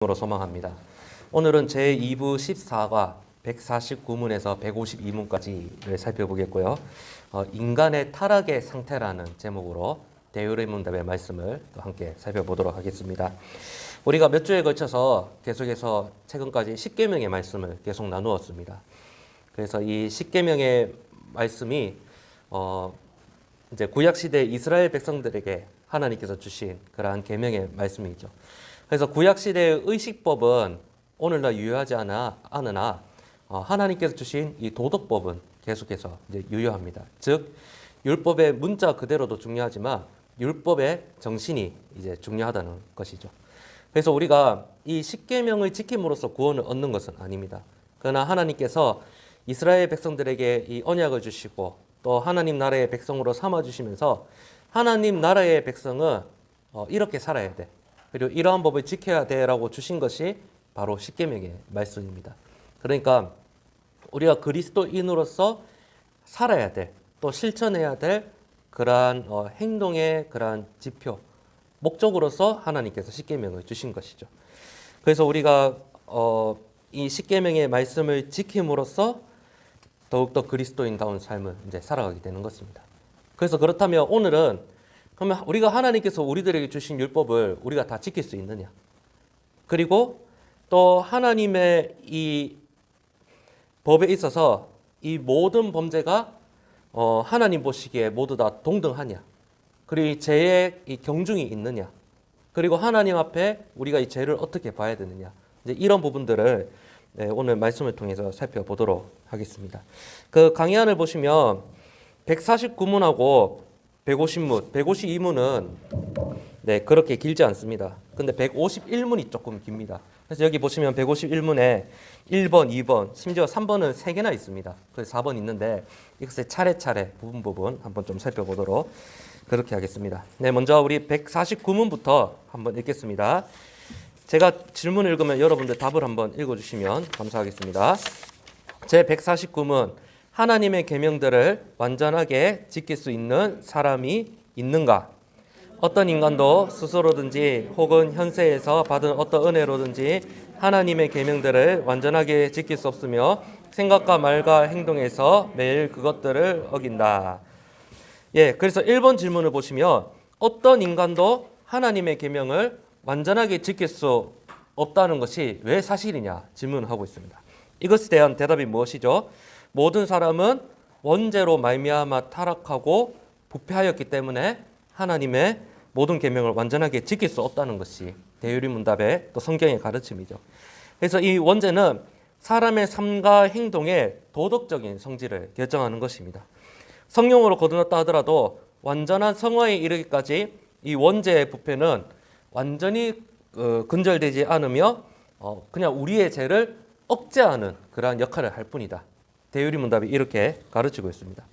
으로 소망합니다. 오늘은 제2부 14과 149문에서 152문까지를 살펴보겠고요. 인간의 타락의 상태라는 제목으로 대유의 문답의 말씀을 또 함께 살펴보도록 하겠습니다. 우리가 몇 주에 걸쳐서 계속해서 최근까지 십계명의 말씀을 계속 나누었습니다. 그래서 이 십계명의 말씀이 이제 구약 시대 이스라엘 백성들에게 하나님께서 주신 그러한 계명의 말씀이죠. 그래서 구약 시대의 의식법은 오늘날 유효하지 않으나 하나님께서 주신 이 도덕법은 계속해서 이제 유효합니다. 즉 율법의 문자 그대로도 중요하지만 율법의 정신이 이제 중요하다는 것이죠. 그래서 우리가 이 십계명을 지킴으로써 구원을 얻는 것은 아닙니다. 그러나 하나님께서 이스라엘 백성들에게 이 언약을 주시고 또 하나님 나라의 백성으로 삼아 주시면서 하나님 나라의 백성은 이렇게 살아야 돼. 그리고 이러한 법을 지켜야 돼라고 주신 것이 바로 십계명의 말씀입니다. 그러니까 우리가 그리스도인으로서 살아야 될, 또 실천해야 될 그러한 행동의 그러한 지표, 목적으로서 하나님께서 십계명을 주신 것이죠. 그래서 우리가 이 십계명의 말씀을 지킴으로써 더욱더 그리스도인다운 삶을 이제 살아가게 되는 것입니다. 그래서 그렇다면 오늘은 그러면 우리가 하나님께서 우리들에게 주신 율법을 우리가 다 지킬 수 있느냐? 그리고 또 하나님의 이 법에 있어서 이 모든 범죄가 하나님 보시기에 모두 다 동등하냐? 그리고 이 죄의 이 경중이 있느냐? 그리고 하나님 앞에 우리가 이 죄를 어떻게 봐야 되느냐? 이제 이런 부분들을 오늘 말씀을 통해서 살펴보도록 하겠습니다. 그 강의안을 보시면 149문하고 150문, 152문은 그렇게 길지 않습니다. 근데 151문이 조금 깁니다. 그래서 여기 보시면 151문에 1번, 2번, 심지어 3번은 3개나 있습니다. 그래서 4번 있는데 이것을 차례차례 부분 한번 좀 살펴보도록 그렇게 하겠습니다. 먼저 우리 149문부터 한번 읽겠습니다. 제가 질문을 읽으면 여러분들 답을 한번 읽어주시면 감사하겠습니다. 제 149문, 하나님의 계명들을 완전하게 지킬 수 있는 사람이 있는가? 어떤 인간도 스스로든지 혹은 현세에서 받은 어떤 은혜로든지 하나님의 계명들을 완전하게 지킬 수 없으며 생각과 말과 행동에서 매일 그것들을 어긴다. 그래서 1번 질문을 보시면 어떤 인간도 하나님의 계명을 완전하게 지킬 수 없다는 것이 왜 사실이냐 질문을 하고 있습니다. 이것에 대한 대답이 무엇이죠? 모든 사람은 원죄로 말미암아 타락하고 부패하였기 때문에 하나님의 모든 계명을 완전하게 지킬 수 없다는 것이 대유리문답의 또 성경의 가르침이죠. 그래서 이 원죄는 사람의 삶과 행동의 도덕적인 성질을 결정하는 것입니다. 성령으로 거듭났다 하더라도 완전한 성화에 이르기까지 이 원죄의 부패는 완전히 근절되지 않으며 그냥 우리의 죄를 억제하는 그러한 역할을 할 뿐이다. 대유리문답이 이렇게 가르치고 있습니다.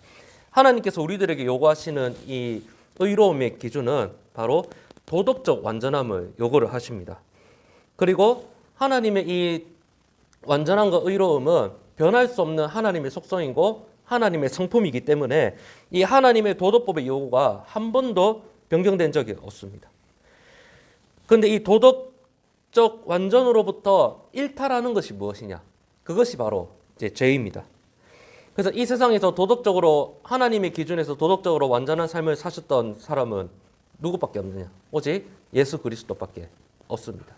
하나님께서 우리들에게 요구하시는 이 의로움의 기준은 바로 도덕적 완전함을 요구를 하십니다. 그리고 하나님의 이 완전함과 의로움은 변할 수 없는 하나님의 속성이고 하나님의 성품이기 때문에 이 하나님의 도덕법의 요구가 한 번도 변경된 적이 없습니다. 그런데 이 도덕적 완전으로부터 일탈하는 것이 무엇이냐? 그것이 바로 이제 죄입니다. 그래서 이 세상에서 도덕적으로 하나님의 기준에서 도덕적으로 완전한 삶을 사셨던 사람은 누구밖에 없느냐? 오직 예수 그리스도밖에 없습니다.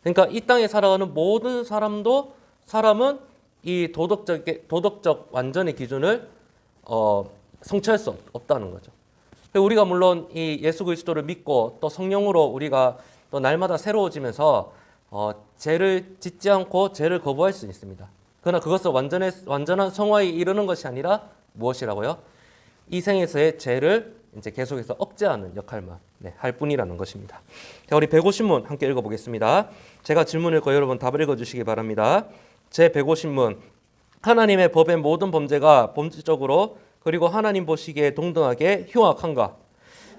그러니까 이 땅에 살아가는 모든 사람은 이 도덕적 완전의 기준을 성취할 수 없다는 거죠. 우리가 물론 이 예수 그리스도를 믿고 또 성령으로 우리가 또 날마다 새로워지면서 죄를 짓지 않고 죄를 거부할 수 있습니다. 그러나 그것을 완전한 성화에 이르는 것이 아니라 무엇이라고요? 이 생에서의 죄를 이제 계속해서 억제하는 역할만 할 뿐이라는 것입니다. 자, 우리 150문 함께 읽어보겠습니다. 제가 질문 읽고 여러분 답을 읽어주시기 바랍니다. 제 150문, 하나님의 법의 모든 범죄가 본질적으로 그리고 하나님 보시기에 동등하게 흉악한가?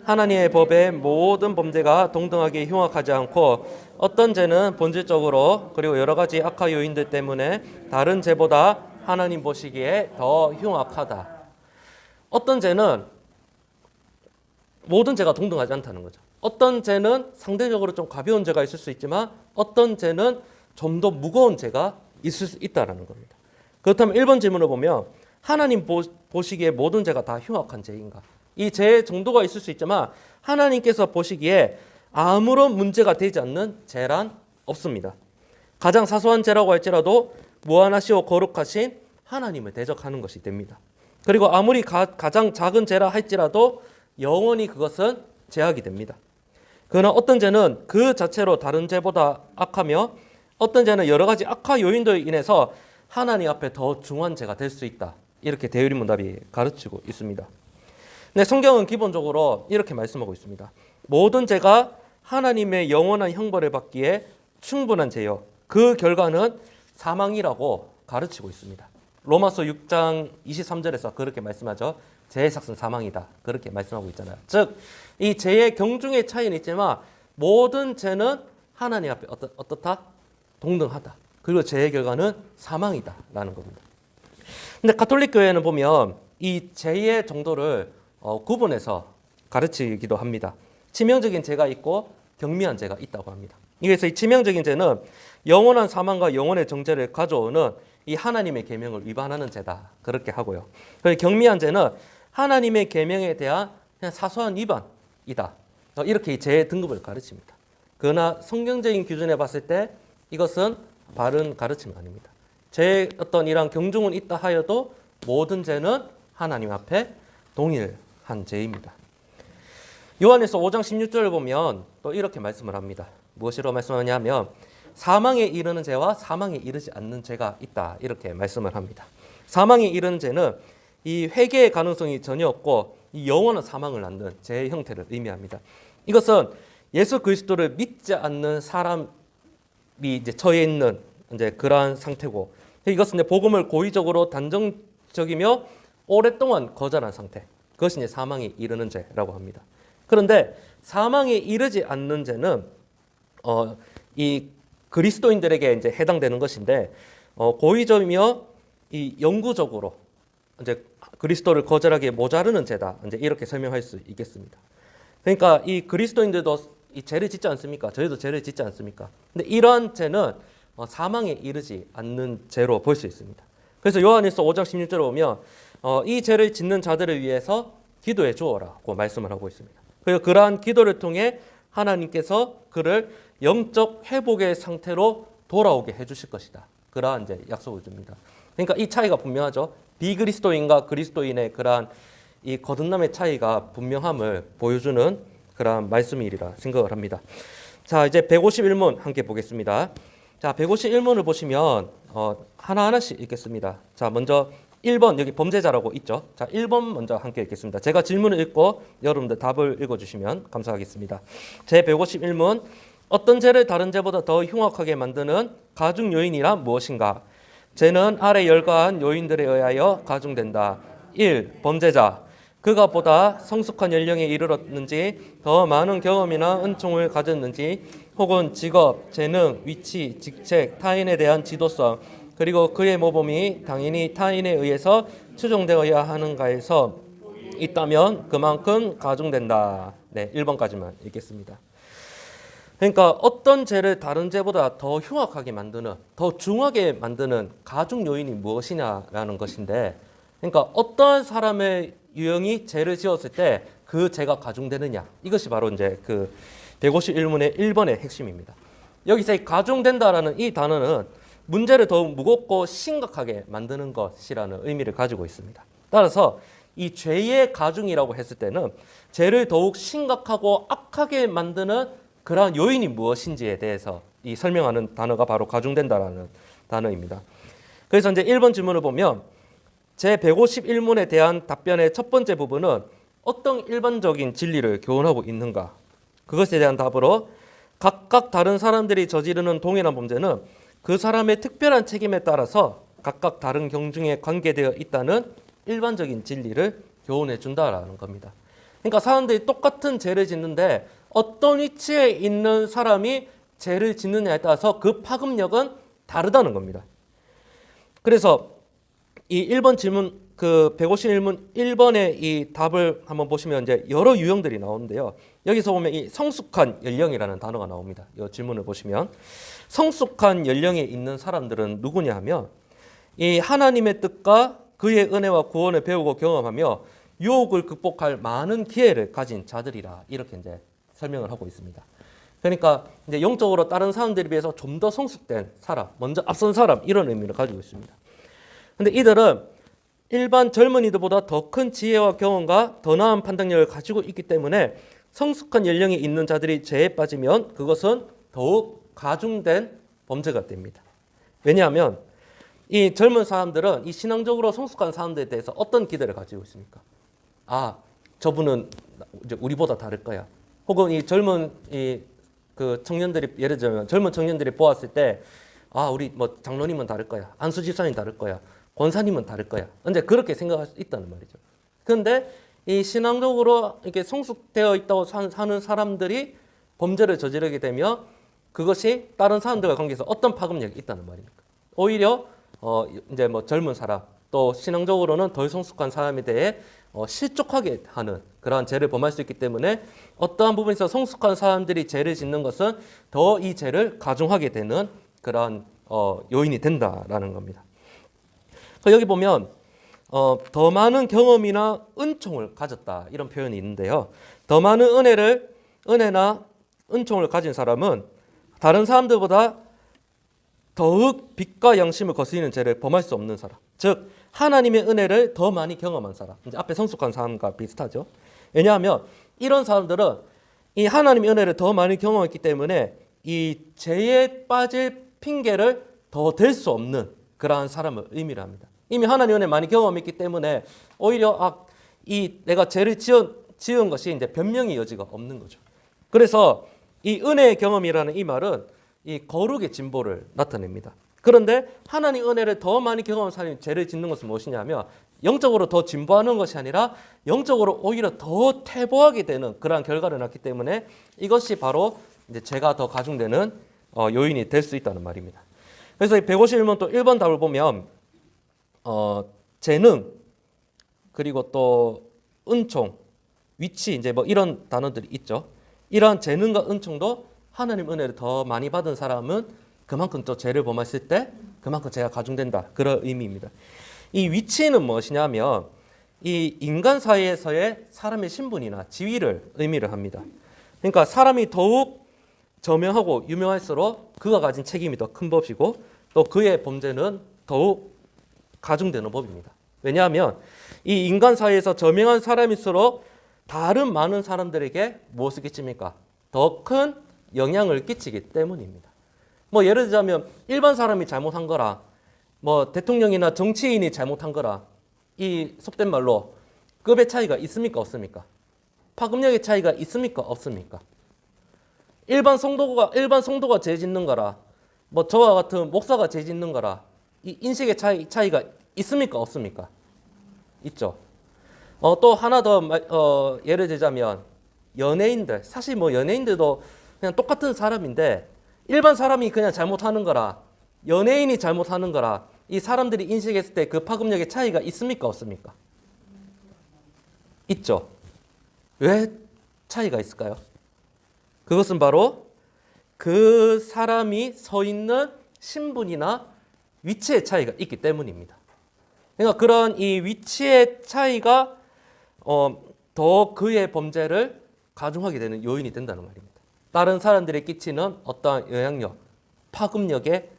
하나님의 법의 모든 범죄가 동등하게 흉악하지 않고 어떤 죄는 본질적으로 그리고 여러 가지 악한 요인들 때문에 다른 죄보다 하나님 보시기에 더 흉악하다. 어떤 죄는 모든 죄가 동등하지 않다는 거죠. 어떤 죄는 상대적으로 좀 가벼운 죄가 있을 수 있지만 어떤 죄는 좀 더 무거운 죄가 있을 수 있다라는 겁니다. 그렇다면 1번 질문을 보면 하나님 보시기에 모든 죄가 다 흉악한 죄인가? 이 죄의 정도가 있을 수 있지만 하나님께서 보시기에 아무런 문제가 되지 않는 죄란 없습니다. 가장 사소한 죄라고 할지라도 무한하시고 거룩하신 하나님을 대적하는 것이 됩니다. 그리고 아무리 가장 작은 죄라 할지라도 영원히 그것은 죄악이 됩니다. 그러나 어떤 죄는 그 자체로 다른 죄보다 악하며 어떤 죄는 여러 가지 악화 요인들로 인해서 하나님 앞에 더 중한 죄가 될 수 있다. 이렇게 대의문답이 가르치고 있습니다. 근데 성경은 기본적으로 이렇게 말씀하고 있습니다. 모든 죄가 하나님의 영원한 형벌을 받기에 충분한 죄요. 그 결과는 사망이라고 가르치고 있습니다. 로마서 6장 23절에서 그렇게 말씀하죠. 죄의 삭은 사망이다. 그렇게 말씀하고 있잖아요. 즉, 이 죄의 경중의 차이는 있지만 모든 죄는 하나님 앞에 어떻다? 동등하다. 그리고 죄의 결과는 사망이다라는 겁니다. 근데 가톨릭 교회는 보면 이 죄의 정도를 구분해서 가르치기도 합니다. 치명적인 죄가 있고 경미한 죄가 있다고 합니다. 그래서 이 치명적인 죄는 영원한 사망과 영원의 정죄를 가져오는 이 하나님의 계명을 위반하는 죄다. 그렇게 하고요. 그리고 경미한 죄는 하나님의 계명에 대한 그냥 사소한 위반이다. 이렇게 이 죄의 등급을 가르칩니다. 그러나 성경적인 기준에 봤을 때 이것은 바른 가르침은 아닙니다. 죄의 어떤 이런 경중은 있다 하여도 모든 죄는 하나님 앞에 동일한 죄입니다. 요한일서 5장 16절을 보면 또 이렇게 말씀을 합니다. 무엇이라고 말씀하냐면 사망에 이르는 죄와 사망에 이르지 않는 죄가 있다. 이렇게 말씀을 합니다. 사망에 이르는 죄는 이 회개의 가능성이 전혀 없고 이 영원한 사망을 낳는 죄의 형태를 의미합니다. 이것은 예수 그리스도를 믿지 않는 사람이 이제 처해 있는 이제 그러한 상태고, 이것은 이제 복음을 고의적으로 단정적이며 오랫동안 거절한 상태. 그것이 이제 사망에 이르는 죄라고 합니다. 그런데 사망에 이르지 않는 죄는 이 그리스도인들에게 이제 해당되는 것인데 고의적이며 이 영구적으로 이제 그리스도를 거절하기에 모자르는 죄다. 이제 이렇게 설명할 수 있겠습니다. 그러니까 이 그리스도인들도 이 죄를 짓지 않습니까? 저희도 죄를 짓지 않습니까? 근데 이러한 죄는 사망에 이르지 않는 죄로 볼 수 있습니다. 그래서 요한일서 5장 16절에 보면 이 죄를 짓는 자들을 위해서 기도해 주어라고 말씀을 하고 있습니다. 그리고 그러한 기도를 통해 하나님께서 그를 영적 회복의 상태로 돌아오게 해주실 것이다. 그러한 이제 약속을 줍니다. 그러니까 이 차이가 분명하죠. 비그리스도인과 그리스도인의 그러한 이 거듭남의 차이가 분명함을 보여주는 그러한 말씀이리라 생각을 합니다. 자, 이제 151문 함께 보겠습니다. 자, 151문을 보시면 하나하나씩 읽겠습니다. 자, 먼저 1번 여기 범죄자라고 있죠. 자, 1번 먼저 함께 읽겠습니다. 제가 질문을 읽고 여러분들 답을 읽어주시면 감사하겠습니다. 제 151문 어떤 죄를 다른 죄보다 더 흉악하게 만드는 가중 요인이란 무엇인가? 죄는 아래 열거한 요인들에 의하여 가중된다. 1. 범죄자. 그가 보다 성숙한 연령에 이르렀는지 더 많은 경험이나 은총을 가졌는지 혹은 직업, 재능, 위치, 직책, 타인에 대한 지도성 그리고 그의 모범이 당연히 타인에 의해서 추종되어야 하는가에서 있다면 그만큼 가중된다. 네, 1번까지만 읽겠습니다. 그러니까 어떤 죄를 다른 죄보다 더 흉악하게 만드는, 더 중하게 만드는 가중 요인이 무엇이냐라는 것인데, 그러니까 어떤 사람의 유형이 죄를 지었을 때 그 죄가 가중되느냐, 이것이 바로 이제 그 151문의 1번의 핵심입니다. 여기서 이 가중된다라는 이 단어는 문제를 더욱 무겁고 심각하게 만드는 것이라는 의미를 가지고 있습니다. 따라서 이 죄의 가중이라고 했을 때는 죄를 더욱 심각하고 악하게 만드는 그러한 요인이 무엇인지에 대해서 이 설명하는 단어가 바로 가중된다라는 단어입니다. 그래서 이제 1번 질문을 보면 제 151문에 대한 답변의 첫 번째 부분은 어떤 일반적인 진리를 교훈하고 있는가? 그것에 대한 답으로 각각 다른 사람들이 저지르는 동일한 범죄는 그 사람의 특별한 책임에 따라서 각각 다른 경중에 관계되어 있다는 일반적인 진리를 교훈해 준다라는 겁니다. 그러니까 사람들이 똑같은 죄를 짓는데 어떤 위치에 있는 사람이 죄를 짓느냐에 따라서 그 파급력은 다르다는 겁니다. 그래서 이 1번 질문 그 151문 1번의 이 답을 한번 보시면 이제 여러 유형들이 나오는데요. 여기서 보면 이 성숙한 연령이라는 단어가 나옵니다. 이 질문을 보시면 성숙한 연령에 있는 사람들은 누구냐 하면 이 하나님의 뜻과 그의 은혜와 구원을 배우고 경험하며 유혹을 극복할 많은 기회를 가진 자들이라 이렇게 이제 설명을 하고 있습니다. 그러니까 이제 영적으로 다른 사람들에 비해서 좀 더 성숙된 사람, 먼저 앞선 사람 이런 의미를 가지고 있습니다. 근데 이들은 일반 젊은이들보다 더 큰 지혜와 경험과 더 나은 판단력을 가지고 있기 때문에 성숙한 연령에 있는 자들이 죄에 빠지면 그것은 더욱 가중된 범죄가 됩니다. 왜냐하면 이 젊은 사람들은 이 신앙적으로 성숙한 사람들에 대해서 어떤 기대를 가지고 있습니까? 아, 저분은 이제 우리보다 다를 거야. 혹은 이 젊은 그 청년들이 예를 들면 젊은 청년들이 보았을 때 아, 우리 뭐 장로님은 다를 거야. 안수 집사님 다를 거야. 권사님은 다를 거야. 근데 그렇게 생각할 수 있다는 말이죠. 그런데 이 신앙적으로 이렇게 성숙되어 있다고 사는 사람들이 범죄를 저지르게 되면 그것이 다른 사람들과 관계에서 어떤 파급력이 있다는 말입니까? 오히려 이제 뭐 젊은 사람 또 신앙적으로는 덜 성숙한 사람에 대해 실족하게 하는 그러한 죄를 범할 수 있기 때문에 어떠한 부분에서 성숙한 사람들이 죄를 짓는 것은 더 이 죄를 가중하게 되는 그러한 요인이 된다라는 겁니다. 여기 보면 더 많은 경험이나 은총을 가졌다 이런 표현이 있는데요. 더 많은 은혜나 은총을 가진 사람은 다른 사람들보다 더욱 빛과 양심을 거스리는 죄를 범할 수 없는 사람, 즉 하나님의 은혜를 더 많이 경험한 사람, 이제 앞에 성숙한 사람과 비슷하죠. 왜냐하면 이런 사람들은 이 하나님의 은혜를 더 많이 경험했기 때문에 이 죄에 빠질 핑계를 더 댈 수 없는 그러한 사람을 의미를 합니다. 이미 하나님의 은혜를 많이 경험했기 때문에 오히려 내가 죄를 지은 것이 이제 변명의 여지가 없는 거죠. 그래서 이 은혜의 경험이라는 이 말은 이 거룩의 진보를 나타냅니다. 그런데 하나님 은혜를 더 많이 경험한 사람이 죄를 짓는 것은 무엇이냐면 영적으로 더 진보하는 것이 아니라 영적으로 오히려 더 퇴보하게 되는 그러한 결과를 낳기 때문에 이것이 바로 이제 죄가 더 가중되는 요인이 될 수 있다는 말입니다. 그래서 이 151문 또 1번 답을 보면 재능 그리고 또 은총, 위치 이제 뭐 이런 단어들이 있죠. 이러한 재능과 은총도 하나님 은혜를 더 많이 받은 사람은 그만큼 또 죄를 범했을 때 그만큼 죄가 가중된다. 그런 의미입니다. 이 위치는 무엇이냐면 이 인간 사이에서의 사람의 신분이나 지위를 의미를 합니다. 그러니까 사람이 더욱 저명하고 유명할수록 그가 가진 책임이 더 큰 법이고 또 그의 범죄는 더욱 가중되는 법입니다. 왜냐하면 이 인간 사이에서 저명한 사람일수록 다른 많은 사람들에게 무엇을 끼칩니까? 더 큰 영향을 끼치기 때문입니다. 뭐 예를 들자면 일반 사람이 잘못한 거라 뭐 대통령이나 정치인이 잘못한 거라 이 속된 말로 급의 차이가 있습니까? 없습니까? 파급력의 차이가 있습니까? 없습니까? 일반 성도가 죄 짓는 거라 뭐 저와 같은 목사가 죄 짓는 거라 이 인식의 차이가 있습니까? 없습니까? 있죠. 또 하나 더 예를 들자면 연예인들 사실 뭐 연예인들도 그냥 똑같은 사람인데 일반 사람이 그냥 잘못하는 거라 연예인이 잘못하는 거라 이 사람들이 인식했을 때 그 파급력의 차이가 있습니까? 없습니까? 있죠. 왜 차이가 있을까요? 그것은 바로 그 사람이 서 있는 신분이나 위치의 차이가 있기 때문입니다. 그러니까 그런 이 위치의 차이가 더 그의 범죄를 가중하게 되는 요인이 된다는 말입니다. 다른 사람들이 끼치는 어떠한 영향력, 파급력에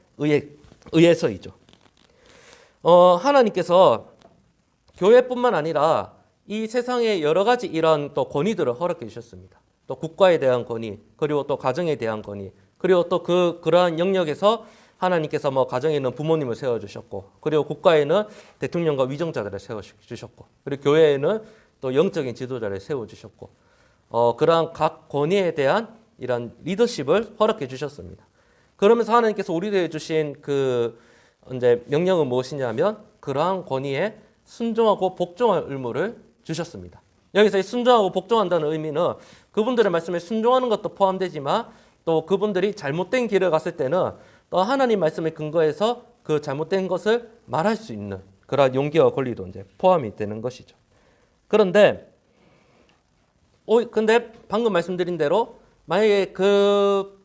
의해서이죠. 하나님께서 교회뿐만 아니라 이 세상에 여러 가지 이런 또 권위들을 허락해 주셨습니다. 또 국가에 대한 권위, 그리고 또 가정에 대한 권위, 그리고 또 그러한 영역에서 하나님께서 뭐 가정에는 부모님을 세워주셨고, 그리고 국가에는 대통령과 위정자들을 세워주셨고, 그리고 교회에는 또 영적인 지도자를 세워주셨고, 그러한 각 권위에 대한 이런 리더십을 허락해 주셨습니다. 그러면서 하나님께서 우리에게 주신 그 이제 명령은 무엇이냐면 그러한 권위에 순종하고 복종할 의무를 주셨습니다. 여기서 이 순종하고 복종한다는 의미는 그분들의 말씀에 순종하는 것도 포함되지만 또 그분들이 잘못된 길을 갔을 때는 또 하나님 말씀에 근거해서 그 잘못된 것을 말할 수 있는 그런 용기와 권리도 이제 포함이 되는 것이죠. 그런데 근데 방금 말씀드린 대로 만약에 그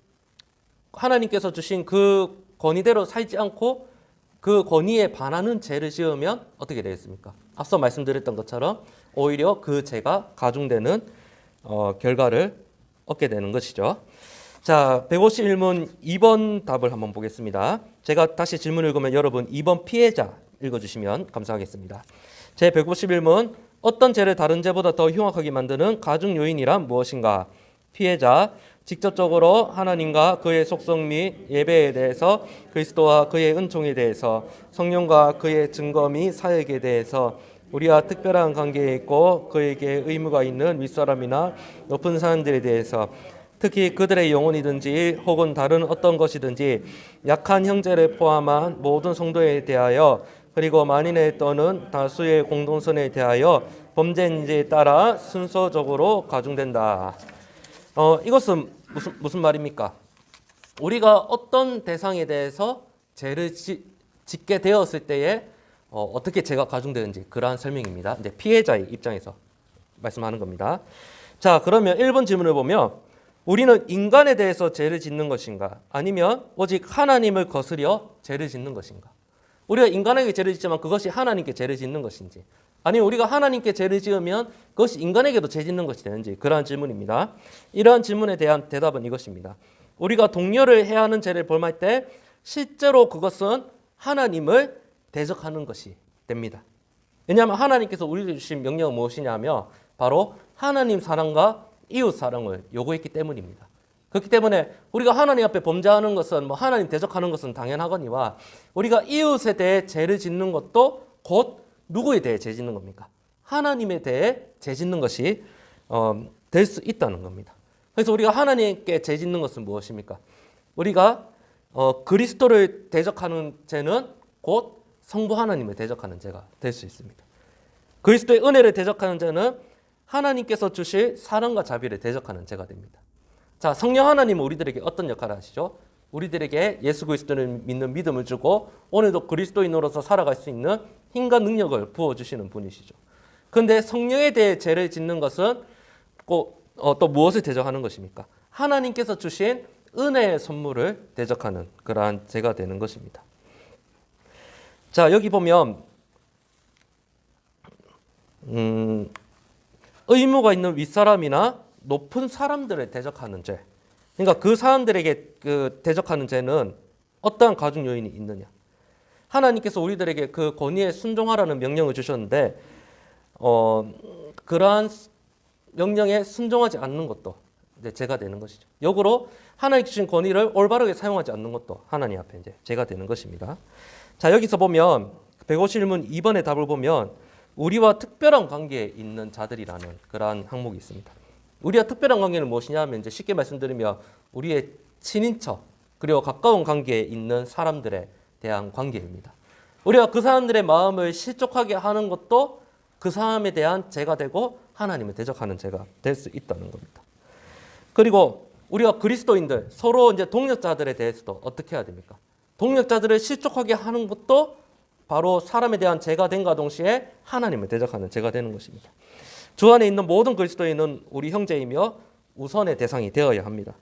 하나님께서 주신 그 권위대로 살지 않고 그 권위에 반하는 죄를 지으면 어떻게 되겠습니까? 앞서 말씀드렸던 것처럼 오히려 그 죄가 가중되는 결과를 얻게 되는 것이죠. 자, 151문 2번 답을 한번 보겠습니다. 제가 다시 질문을 읽으면 여러분 2번 피해자 읽어주시면 감사하겠습니다. 제 151문 어떤 죄를 다른 죄보다 더 흉악하게 만드는 가중 요인이란 무엇인가? 피해자, 직접적으로 하나님과 그의 속성 및 예배에 대해서, 그리스도와 그의 은총에 대해서, 성령과 그의 증거 및 사역에 대해서, 우리와 특별한 관계에 있고 그에게 의무가 있는 윗사람이나 높은 사람들에 대해서, 특히 그들의 영혼이든지 혹은 다른 어떤 것이든지 약한 형제를 포함한 모든 성도에 대하여, 그리고 만인에 떠는 다수의 공동선에 대하여 범죄인지에 따라 순서적으로 가중된다. 이것은 무슨 말입니까? 우리가 어떤 대상에 대해서 죄를 짓게 되었을 때에 어떻게 죄가 가중되는지 그러한 설명입니다. 이제 피해자의 입장에서 말씀하는 겁니다. 자, 그러면 1번 질문을 보면 우리는 인간에 대해서 죄를 짓는 것인가? 아니면 오직 하나님을 거스려 죄를 짓는 것인가? 우리가 인간에게 죄를 짓지만 그것이 하나님께 죄를 짓는 것인지, 아니면 우리가 하나님께 죄를 지으면 그것이 인간에게도 죄 짓는 것이 되는지, 그러한 질문입니다. 이러한 질문에 대한 대답은 이것입니다. 우리가 동료를 해야 하는 죄를 범할 때 실제로 그것은 하나님을 대적하는 것이 됩니다. 왜냐하면 하나님께서 우리에게 주신 명령은 무엇이냐면 바로 하나님 사랑과 이웃 사랑을 요구했기 때문입니다. 그렇기 때문에 우리가 하나님 앞에 범죄하는 것은 하나님 대적하는 것은 당연하거니와, 우리가 이웃에 대해 죄를 짓는 것도 곧 누구에 대해 죄 짓는 겁니까? 하나님에 대해 죄 짓는 것이 될 수 있다는 겁니다. 그래서 우리가 하나님께 죄 짓는 것은 무엇입니까? 우리가 그리스도를 대적하는 죄는 곧 성부 하나님을 대적하는 죄가 될 수 있습니다. 그리스도의 은혜를 대적하는 죄는 하나님께서 주실 사랑과 자비를 대적하는 죄가 됩니다. 자, 성령 하나님은 우리들에게 어떤 역할을 하시죠? 우리들에게 예수 그리스도를 믿는 믿음을 주고 오늘도 그리스도인으로서 살아갈 수 있는 힘과 능력을 부어주시는 분이시죠. 그런데 성령에 대해 죄를 짓는 것은 또 무엇을 대적하는 것입니까? 하나님께서 주신 은혜의 선물을 대적하는 그러한 죄가 되는 것입니다. 자, 여기 보면 의무가 있는 윗사람이나 높은 사람들을 대적하는 죄. 그러니까 그 사람들에게 대적하는 죄는 어떠한 가중 요인이 있느냐? 하나님께서 우리들에게 그 권위에 순종하라는 명령을 주셨는데 그러한 명령에 순종하지 않는 것도 이제 죄가 되는 것이죠. 역으로 하나님 주신 권위를 올바르게 사용하지 않는 것도 하나님 앞에 이제 죄가 되는 것입니다. 자, 여기서 보면 151문 2번의 답을 보면 우리와 특별한 관계에 있는 자들이라는 그러한 항목이 있습니다. 우리와 특별한 관계는 무엇이냐 하면 이제 쉽게 말씀드리면 우리의 친인척 그리고 가까운 관계에 있는 사람들에 대한 관계입니다. 우리가 그 사람들의 마음을 실족하게 하는 것도 그 사람에 대한 죄가 되고 하나님을 대적하는 죄가 될 수 있다는 겁니다. 그리고 우리가 그리스도인들 서로 이제 동역자들에 대해서도 어떻게 해야 됩니까? 동역자들을 실족하게 하는 것도 바로 사람에 대한 죄가 된과 동시에 하나님을 대적하는 죄가 되는 것입니다. 주 안에 있는 모든 그리스도인은 우리 형제이며 우선의 대상이 되어야 합니다.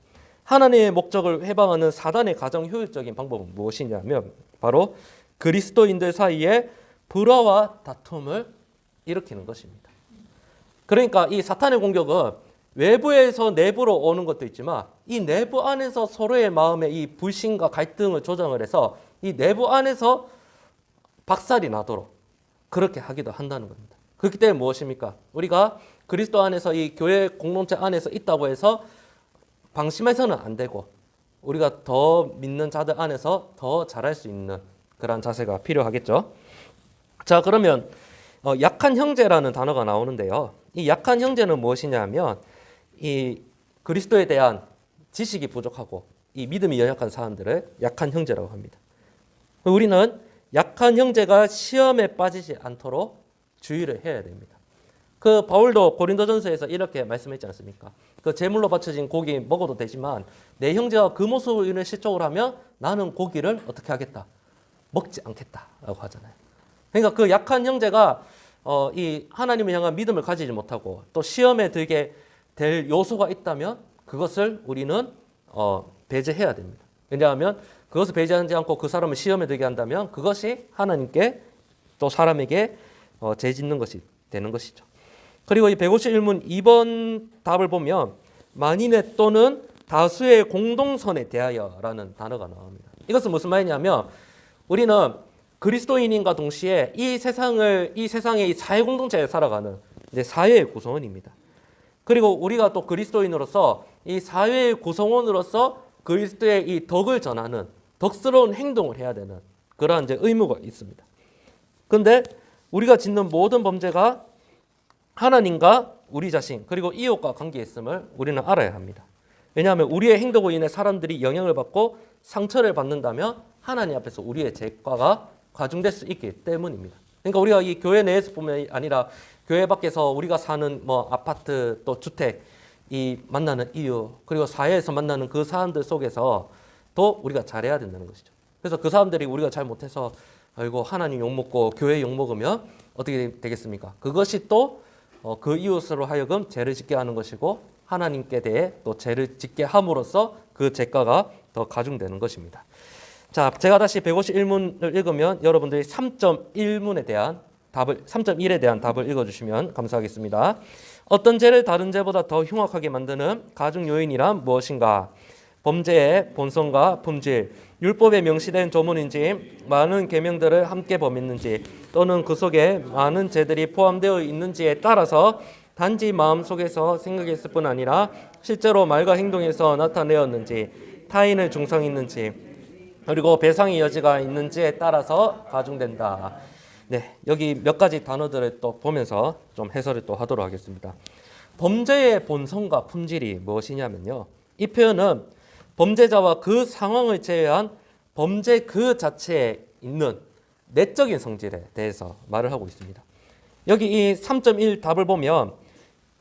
하나님의 목적을 해방하는 사단의 가장 효율적인 방법은 무엇이냐면 바로 그리스도인들 사이에 불화와 다툼을 일으키는 것입니다. 그러니까 이 사탄의 공격은 외부에서 내부로 오는 것도 있지만 이 내부 안에서 서로의 마음에 이 불신과 갈등을 조장을 해서 이 내부 안에서 박살이 나도록 그렇게 하기도 한다는 겁니다. 그렇기 때문에 무엇입니까? 우리가 그리스도 안에서 이 교회 공동체 안에서 있다고 해서 방심해서는 안 되고 우리가 더 믿는 자들 안에서 더 잘할 수 있는 그런 자세가 필요하겠죠. 자, 그러면 약한 형제라는 단어가 나오는데요. 이 약한 형제는 무엇이냐면 이 그리스도에 대한 지식이 부족하고 이 믿음이 연약한 사람들을 약한 형제라고 합니다. 우리는 약한 형제가 시험에 빠지지 않도록 주의를 해야 됩니다. 그 바울도 고린도전서에서 이렇게 말씀했지 않습니까? 그 제물로 바쳐진 고기 먹어도 되지만 내 형제가 그 모습을 인해 실족을 하면 나는 고기를 어떻게 하겠다? 먹지 않겠다라고 하잖아요. 그러니까 그 약한 형제가 이 하나님을 향한 믿음을 가지지 못하고 또 시험에 들게 될 요소가 있다면 그것을 우리는 배제해야 됩니다. 왜냐하면 그것을 배제하지 않고 그 사람을 시험에 들게 한다면 그것이 하나님께 또 사람에게 죄 짓는 것이 되는 것이죠. 그리고 이 151문 2번 답을 보면 만인의 또는 다수의 공동선에 대하여라는 단어가 나옵니다. 이것은 무슨 말이냐면 우리는 그리스도인인과 동시에 이 세상의 이 사회 공동체에 살아가는 사회의 구성원입니다. 그리고 우리가 또 그리스도인으로서 이 사회의 구성원으로서 그리스도의 이 덕을 전하는 덕스러운 행동을 해야 되는 그러한 이제 의무가 있습니다. 그런데 우리가 짓는 모든 범죄가 하나님과 우리 자신 그리고 이웃과 관계에 있음을 우리는 알아야 합니다. 왜냐하면 우리의 행동으로 인해 사람들이 영향을 받고 상처를 받는다면 하나님 앞에서 우리의 죄과가 가중될 수 있기 때문입니다. 그러니까 우리가 이 교회 내에서 뿐만 아니라 교회 밖에서 우리가 사는 뭐 아파트 또 주택 이 만나는 이유 그리고 사회에서 만나는 그 사람들 속에서 또 우리가 잘해야 된다는 것이죠. 그래서 그 사람들이 우리가 잘 못해서 아이고 하나님 욕먹고 교회 욕먹으면 어떻게 되겠습니까? 그것이 또 그 이웃으로 하여금 죄를 짓게 하는 것이고 하나님께 대해 또 죄를 짓게 함으로써 그 죄가가 더 가중되는 것입니다. 자, 제가 다시 151문을 읽으면 여러분들이 3.1문에 대한 답을 3.1에 대한 답을 읽어주시면 감사하겠습니다. 어떤 죄를 다른 죄보다 더 흉악하게 만드는 가중 요인이란 무엇인가? 범죄의 본성과 품질, 율법에 명시된 조문인지 많은 계명들을 함께 범했는지 또는 그 속에 많은 죄들이 포함되어 있는지에 따라서 단지 마음속에서 생각했을 뿐 아니라 실제로 말과 행동에서 나타내었는지 타인을 중상했는지 그리고 배상의 여지가 있는지에 따라서 가중된다. 네, 여기 몇 가지 단어들을 또 보면서 좀 해설을 또 하도록 하겠습니다. 범죄의 본성과 품질이 무엇이냐면요. 이 표현은 범죄자와 그 상황을 제외한 범죄 그 자체에 있는 내적인 성질에 대해서 말을 하고 있습니다. 여기 이 3.1 답을 보면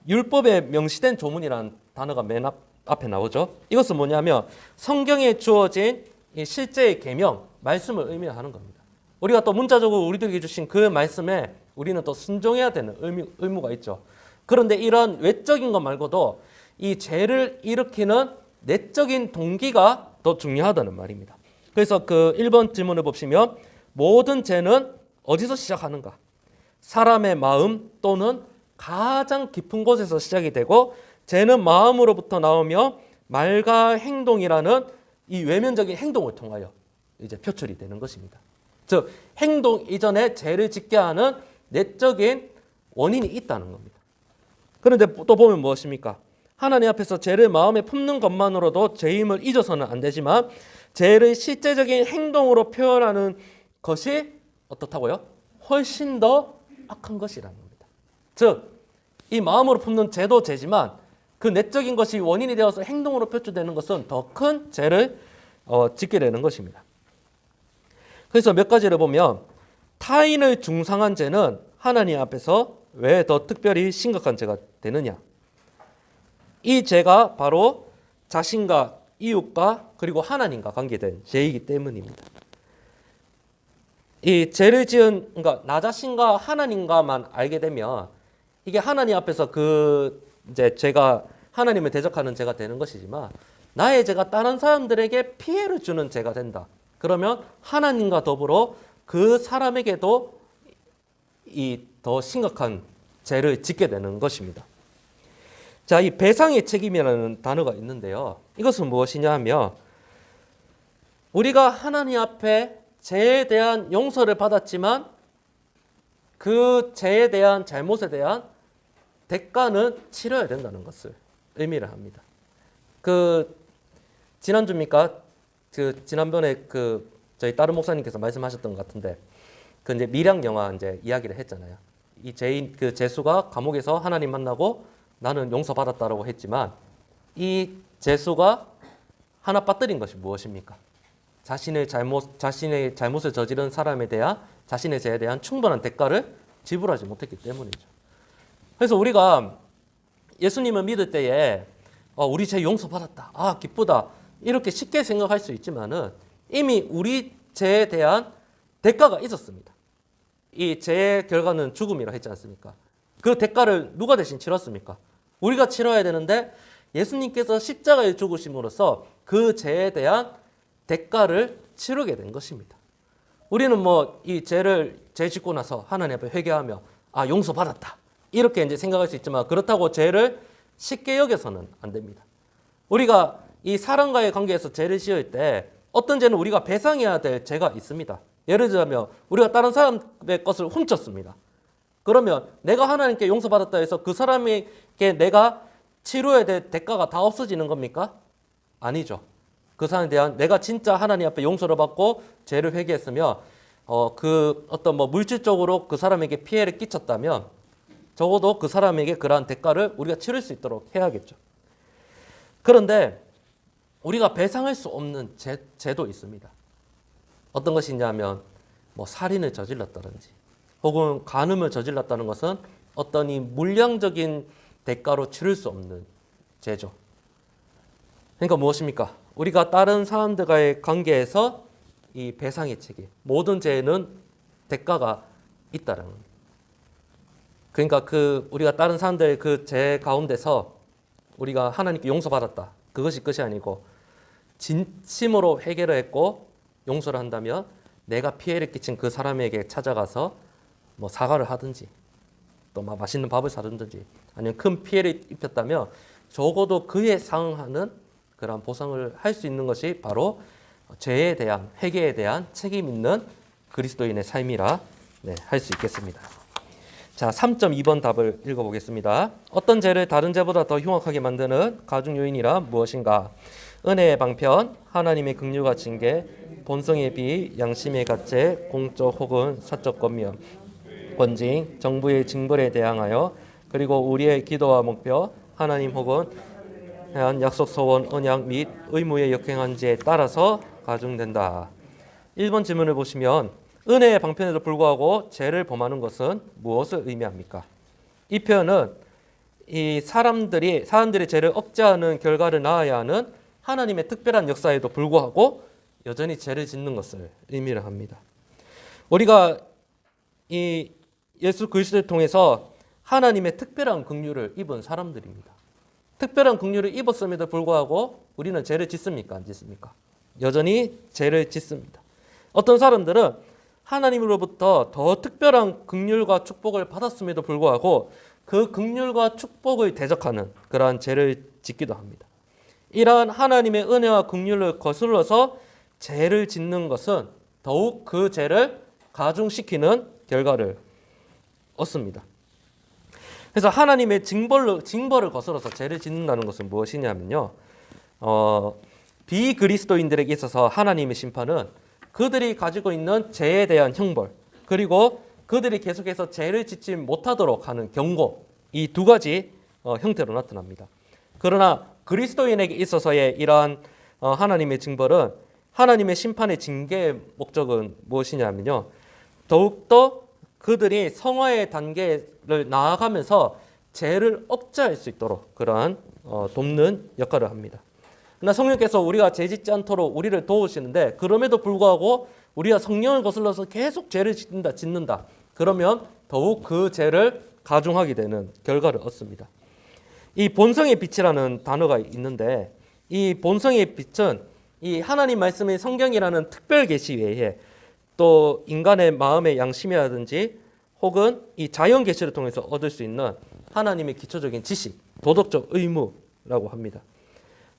율법에 명시된 조문이라는 단어가 맨 앞에 나오죠. 이것은 뭐냐면 성경에 주어진 이 실제의 계명, 말씀을 의미하는 겁니다. 우리가 또 문자적으로 우리들에게 주신 그 말씀에 우리는 또 순종해야 되는 의무가 있죠. 그런데 이런 외적인 것 말고도 이 죄를 일으키는 내적인 동기가 더 중요하다는 말입니다. 그래서 그 1번 질문을 보시면 모든 죄는 어디서 시작하는가? 사람의 마음 또는 가장 깊은 곳에서 시작이 되고 죄는 마음으로부터 나오며 말과 행동이라는 이 외면적인 행동을 통하여 이제 표출이 되는 것입니다. 즉 행동 이전에 죄를 짓게 하는 내적인 원인이 있다는 겁니다. 그런데 또 보면 무엇입니까? 하나님 앞에서 죄를 마음에 품는 것만으로도 죄임을 잊어서는 안 되지만 죄를 실제적인 행동으로 표현하는 것이 어떻다고요? 훨씬 더 악한 것이라는 겁니다. 즉 이 마음으로 품는 죄도 죄지만 그 내적인 것이 원인이 되어서 행동으로 표출되는 것은 더 큰 죄를 짓게 되는 것입니다. 그래서 몇 가지를 보면 타인을 중상한 죄는 하나님 앞에서 왜 더 특별히 심각한 죄가 되느냐? 이 죄가 바로 자신과 이웃과 그리고 하나님과 관계된 죄이기 때문입니다. 이 죄를 지은 그러니까 나 자신과 하나님과만 알게 되면 이게 하나님 앞에서 그 이제 죄가 하나님을 대적하는 죄가 되는 것이지만 나의 죄가 다른 사람들에게 피해를 주는 죄가 된다. 그러면 하나님과 더불어 그 사람에게도 이 더 심각한 죄를 짓게 되는 것입니다. 자, 이 배상의 책임이라는 단어가 있는데요. 이것은 무엇이냐 하면 우리가 하나님 앞에 죄에 대한 용서를 받았지만 그 죄에 대한 잘못에 대한 대가는 치러야 된다는 것을 의미를 합니다. 그 지난주입니까? 그 지난번에 그 저희 다른 목사님께서 말씀하셨던 것 같은데 그 이제 밀양 영화 이제 이야기를 했잖아요. 이 죄인 그 죄수가 감옥에서 하나님 만나고 나는 용서받았다라고 했지만 이 죄수가 하나 빠뜨린 것이 무엇입니까? 자신의 잘못을 저지른 사람에 대한 자신의 죄에 대한 충분한 대가를 지불하지 못했기 때문이죠. 그래서 우리가 예수님을 믿을 때에 우리 죄 용서받았다. 아, 기쁘다. 이렇게 쉽게 생각할 수 있지만은 이미 우리 죄에 대한 대가가 있었습니다. 이 죄의 결과는 죽음이라 했지 않습니까? 그 대가를 누가 대신 치렀습니까? 우리가 치러야 되는데 예수님께서 십자가에 죽으심으로써 그 죄에 대한 대가를 치르게 된 것입니다. 우리는 뭐 이 죄 짓고 나서 하나님 앞에 회개하며 용서받았다 이렇게 이제 생각할 수 있지만, 그렇다고 죄를 쉽게 여겨서는 안 됩니다. 우리가 이 사람과의 관계에서 죄를 지을 때 어떤 죄는 우리가 배상해야 될 죄가 있습니다. 예를 들자면 우리가 다른 사람의 것을 훔쳤습니다. 그러면 내가 하나님께 용서받았다 해서 그 사람에게 내가 치러야 될 대가가 다 없어지는 겁니까? 아니죠. 그 사람에 대한 내가 진짜 하나님 앞에 용서를 받고 죄를 회개했으며 그 어떤 뭐 물질적으로 그 사람에게 피해를 끼쳤다면 적어도 그 사람에게 그러한 대가를 우리가 치를 수 있도록 해야겠죠. 그런데 우리가 배상할 수 없는 죄도 있습니다. 어떤 것이냐면 뭐 살인을 저질렀다든지 혹은 간음을 저질렀다는 것은 어떤 이 물량적인 대가로 치를 수 없는 죄죠. 그러니까 무엇입니까? 우리가 다른 사람들과의 관계에서 이 배상의 책임, 모든 죄에는 대가가 있다는 겁니다. 그러니까 우리가 다른 사람들의 그 죄 가운데서 우리가 하나님께 용서받았다, 그것이 끝이 아니고 진심으로 회개를 했고 용서를 한다면 내가 피해를 끼친 그 사람에게 찾아가서 뭐 사과를 하든지 또 막 맛있는 밥을 사든지 아니면 큰 피해를 입혔다면 적어도 그에 상응하는 그런 보상을 할 수 있는 것이 바로 죄에 대한, 회개에 대한 책임 있는 그리스도인의 삶이라 할 수 있겠습니다. 자, 3.2번 답을 읽어보겠습니다. 어떤 죄를 다른 죄보다 더 흉악하게 만드는 가중 요인이라 무엇인가? 은혜의 방편, 하나님의 긍휼과 징계, 본성의 비, 양심의 가책, 공적 혹은 사적 권면, 권징, 정부의 징벌에 대항하여, 그리고 우리의 기도와 목표, 하나님 혹은 한 약속 소원, 언약 및 의무에 역행한 지에 따라서 가중된다. 1번 질문을 보시면 은혜의 방편에도 불구하고 죄를 범하는 것은 무엇을 의미합니까? 이 표현은 이 사람들이 죄를 억제하는 결과를 낳아야 하는 하나님의 특별한 역사에도 불구하고 여전히 죄를 짓는 것을 의미를 합니다. 우리가 이 예수 그리스도를 통해서 하나님의 특별한 긍휼을 입은 사람들입니다. 특별한 긍휼을 입었음에도 불구하고 우리는 죄를 짓습니까? 안 짓습니까? 여전히 죄를 짓습니다. 어떤 사람들은 하나님으로부터 더 특별한 긍휼과 축복을 받았음에도 불구하고 그 긍휼과 축복을 대적하는 그러한 죄를 짓기도 합니다. 이러한 하나님의 은혜와 긍휼을 거슬러서 죄를 짓는 것은 더욱 그 죄를 가중시키는 결과를 얻습니다. 그래서 하나님의 징벌을 거슬러서 죄를 짓는다는 것은 무엇이냐면요, 비그리스도인들에게 있어서 하나님의 심판은 그들이 가지고 있는 죄에 대한 형벌, 그리고 그들이 계속해서 죄를 짓지 못하도록 하는 경고, 이 두 가지 형태로 나타납니다. 그러나 그리스도인에게 있어서의 이러한 하나님의 징벌은, 하나님의 심판의 징계의 목적은 무엇이냐면요, 더욱더 그들이 성화의 단계를 나아가면서 죄를 억제할 수 있도록 그러한 돕는 역할을 합니다. 그러나 성령께서 우리가 죄 짓지 않도록 우리를 도우시는데, 그럼에도 불구하고 우리가 성령을 거슬러서 계속 죄를 짓는다. 그러면 더욱 그 죄를 가중하게 되는 결과를 얻습니다. 이 본성의 빛이라는 단어가 있는데, 이 본성의 빛은 이 하나님 말씀의 성경이라는 특별 계시 외에 또 인간의 마음의 양심이라든지 혹은 이 자연 계시를 통해서 얻을 수 있는 하나님의 기초적인 지식, 도덕적 의무라고 합니다.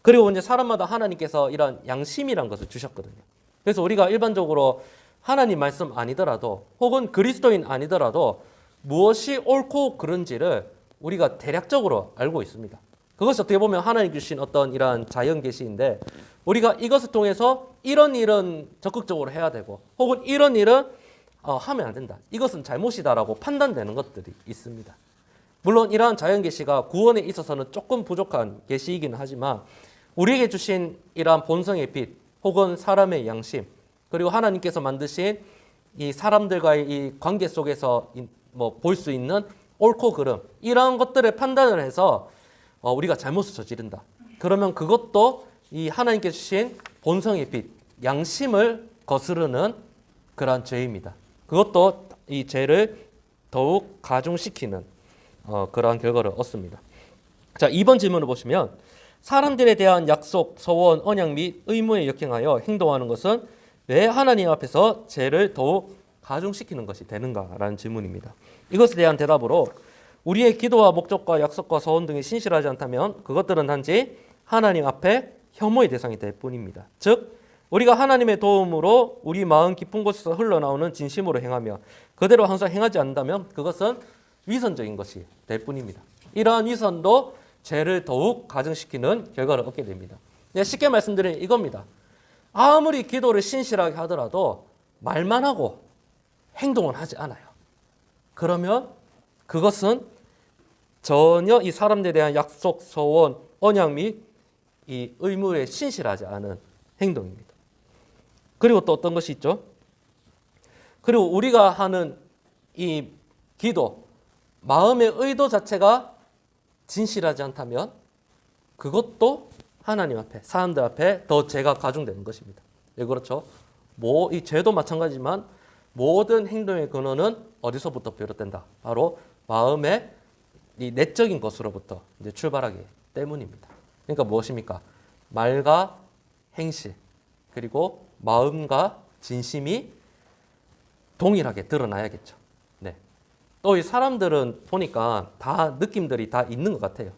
그리고 이제 사람마다 하나님께서 이런 양심이란 것을 주셨거든요. 그래서 우리가 일반적으로 하나님 말씀 아니더라도 혹은 그리스도인 아니더라도 무엇이 옳고 그른지를 우리가 대략적으로 알고 있습니다. 그것이 어떻게 보면 하나님 주신 어떤 이러한 자연 계시인데, 우리가 이것을 통해서 이런 일은 적극적으로 해야 되고 혹은 이런 일은 하면 안 된다, 이것은 잘못이다라고 판단되는 것들이 있습니다. 물론 이러한 자연 계시가 구원에 있어서는 조금 부족한 계시이기는 하지만 우리에게 주신 이러한 본성의 빛 혹은 사람의 양심, 그리고 하나님께서 만드신 이 사람들과의 이 관계 속에서 뭐 볼 수 있는 옳고 그름, 이러한 것들을 판단을 해서 우리가 잘못을 저지른다, 그러면 그것도 이 하나님께 주신 본성의 빛, 양심을 거스르는 그러한 죄입니다. 그것도 이 죄를 더욱 가중시키는 그러한 결과를 얻습니다. 자, 2번 질문을 보시면 사람들에 대한 약속, 서원, 언약 및 의무에 역행하여 행동하는 것은 왜 하나님 앞에서 죄를 더욱 가중시키는 것이 되는가라는 질문입니다. 이것에 대한 대답으로 우리의 기도와 목적과 약속과 서원 등이 신실하지 않다면 그것들은 단지 하나님 앞에 혐오의 대상이 될 뿐입니다. 즉 우리가 하나님의 도움으로 우리 마음 깊은 곳에서 흘러나오는 진심으로 행하며 그대로 항상 행하지 않는다면 그것은 위선적인 것이 될 뿐입니다. 이러한 위선도 죄를 더욱 가중시키는 결과를 얻게 됩니다. 쉽게 말씀드리면 이겁니다. 아무리 기도를 신실하게 하더라도 말만 하고 행동은 하지 않아요. 그러면 그것은 전혀 이 사람들에 대한 약속, 서원, 언약 및 이 의무에 신실하지 않은 행동입니다. 그리고 또 어떤 것이 있죠? 그리고 우리가 하는 이 기도, 마음의 의도 자체가 진실하지 않다면 그것도 하나님 앞에, 사람들 앞에 더 죄가 가중되는 것입니다. 예, 그렇죠? 이 죄도 마찬가지지만 모든 행동의 근원은 어디서부터 비롯된다? 바로 마음의 이 내적인 것으로부터 이제 출발하기 때문입니다. 그러니까 무엇입니까? 말과 행실, 그리고 마음과 진심이 동일하게 드러나야겠죠. 네. 또 이 사람들은 보니까 다 느낌들이 다 있는 것 같아요.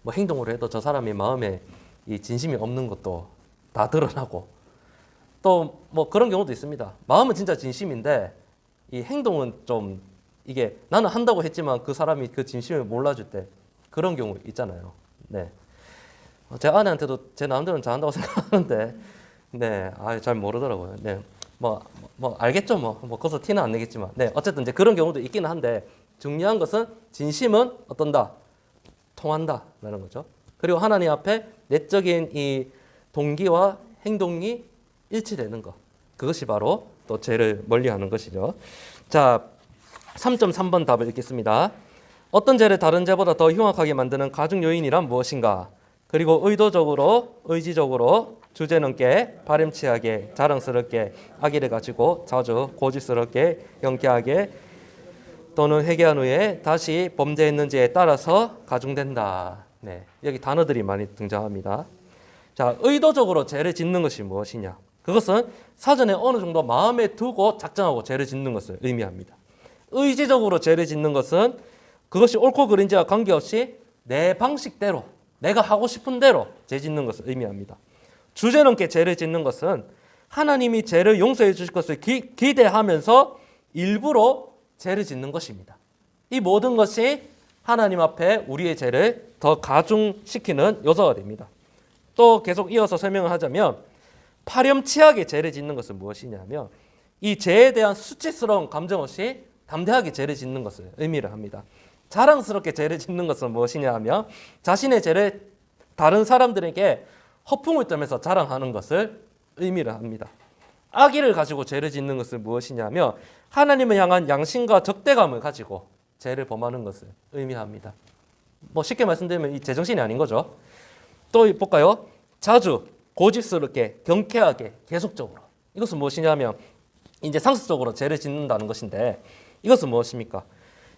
뭐 행동으로 해도 저 사람의 마음에 이 진심이 없는 것도 다 드러나고 또 뭐 그런 경우도 있습니다. 마음은 진짜 진심인데 이 행동은 좀 이게 나는 한다고 했지만 그 사람이 그 진심을 몰라줄 때 그런 경우 있잖아요. 네. 제 아내한테도 제 마음대로는 잘한다고 생각하는데 네, 잘 모르더라고요. 네. 뭐 알겠죠. 뭐 거기서 티는 안 내겠지만 네, 어쨌든 이제 그런 경우도 있기는 한데 중요한 것은 진심은 어떤다? 통한다라는 거죠. 그리고 하나님 앞에 내적인 이 동기와 행동이 일치되는 것. 그것이 바로 또 죄를 멀리하는 것이죠. 자, 3.3번 답을 읽겠습니다. 어떤 죄를 다른 죄보다 더 흉악하게 만드는 가중 요인이란 무엇인가? 그리고 의도적으로, 의지적으로 주제넘게, 바람치하게, 자랑스럽게, 악의를 가지고 자주 고집스럽게, 영케하게 또는 회개한 후에 다시 범죄했는지에 따라서 가중된다. 네, 여기 단어들이 많이 등장합니다. 자, 의도적으로 죄를 짓는 것이 무엇이냐? 그것은 사전에 어느 정도 마음에 두고 작정하고 죄를 짓는 것을 의미합니다. 의지적으로 죄를 짓는 것은 그것이 옳고 그른지와 관계없이 내 방식대로 내가 하고 싶은 대로 죄 짓는 것을 의미합니다. 주제넘게 죄를 짓는 것은 하나님이 죄를 용서해 주실 것을 기대하면서 일부러 죄를 짓는 것입니다. 이 모든 것이 하나님 앞에 우리의 죄를 더 가중시키는 요소가 됩니다. 또 계속 이어서 설명을 하자면 파렴치하게 죄를 짓는 것은 무엇이냐면 이 죄에 대한 수치스러운 감정 없이 담대하게 죄를 짓는 것을 의미를 합니다. 자랑스럽게 죄를 짓는 것은 무엇이냐 하면 자신의 죄를 다른 사람들에게 허풍을 떨면서 자랑하는 것을 의미를 합니다. 악의를 가지고 죄를 짓는 것은 무엇이냐면 하나님을 향한 양심과 적대감을 가지고 죄를 범하는 것을 의미합니다. 뭐 쉽게 말씀드리면 이 제정신이 아닌 거죠. 또 볼까요? 자주, 고집스럽게, 경쾌하게, 계속적으로. 이것은 무엇이냐면 이제 상습적으로 죄를 짓는다는 것인데 이것은 무엇입니까?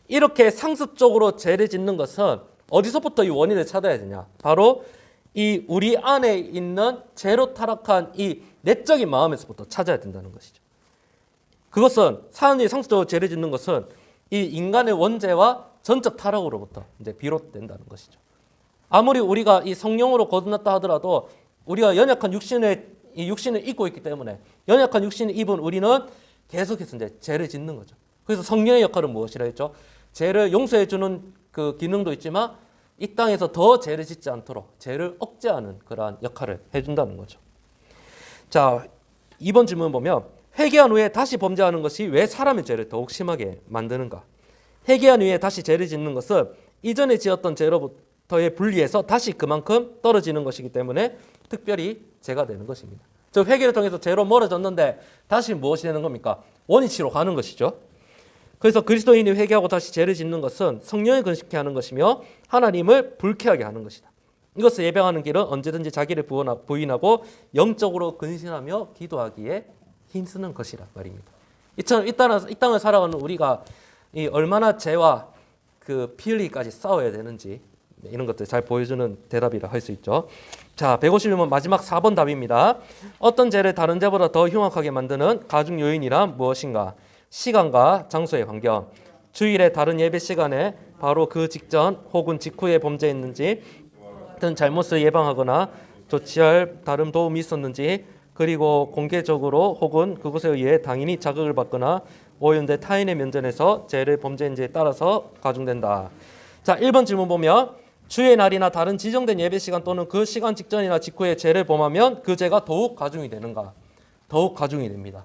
이렇게 상습적으로 죄를 짓는 것은 어디서부터 이 원인을 찾아야 되냐? 바로 이 우리 안에 있는 죄로 타락한 이 내적인 마음에서부터 찾아야 된다는 것이죠. 그것은 사람이 상습적으로 죄를 짓는 것은 이 인간의 원죄와 전적 타락으로부터 이제 비롯된다는 것이죠. 아무리 우리가 이 성령으로 거듭났다 하더라도 우리가 연약한 육신을 입고 있기 때문에 연약한 육신을 입은 우리는 계속해서 이제 죄를 짓는 거죠. 그래서 성령의 역할은 무엇이라 했죠? 죄를 용서해 주는 그 기능도 있지만 이 땅에서 더 죄를 짓지 않도록 죄를 억제하는 그러한 역할을 해준다는 거죠. 자, 2번 질문 보면 회개한 후에 다시 범죄하는 것이 왜 사람의 죄를 더욱 심하게 만드는가? 회개한 후에 다시 죄를 짓는 것은 이전에 지었던 죄로부터의 분리해서 다시 그만큼 떨어지는 것이기 때문에 특별히 죄가 되는 것입니다. 저 회개를 통해서 죄로 멀어졌는데 다시 무엇이 되는 겁니까? 원위치로 가는 것이죠. 그래서 그리스도인이 회개하고 다시 죄를 짓는 것은 성령을 근심케 하는 것이며 하나님을 불쾌하게 하는 것이다. 이것을 예방하는 길은 언제든지 자기를 부인하고 영적으로 근신하며 기도하기에 힘쓰는 것이라 말입니다. 이 땅을 살아가는 우리가 얼마나 죄와 그 피 흘리기까지 싸워야 되는지 이런 것들 잘 보여주는 대답이라 할 수 있죠. 자, 151번 마지막 4번 답입니다. 어떤 죄를 다른 죄보다 더 흉악하게 만드는 가중 요인이란 무엇인가? 시간과 장소의 환경, 주일의 다른 예배 시간에 바로 그 직전 혹은 직후에 범죄했는지 같은 잘못을 예방하거나 조치할 다른 도움이 있었는지, 그리고 공개적으로 혹은 그것에 의해 당연히 자극을 받거나 오염된 타인의 면전에서 죄를 범죄인지에 따라서 가중된다. 자, 1번 질문 보면 주의 날이나 다른 지정된 예배 시간 또는 그 시간 직전이나 직후에 죄를 범하면 그 죄가 더욱 가중이 되는가? 더욱 가중이 됩니다.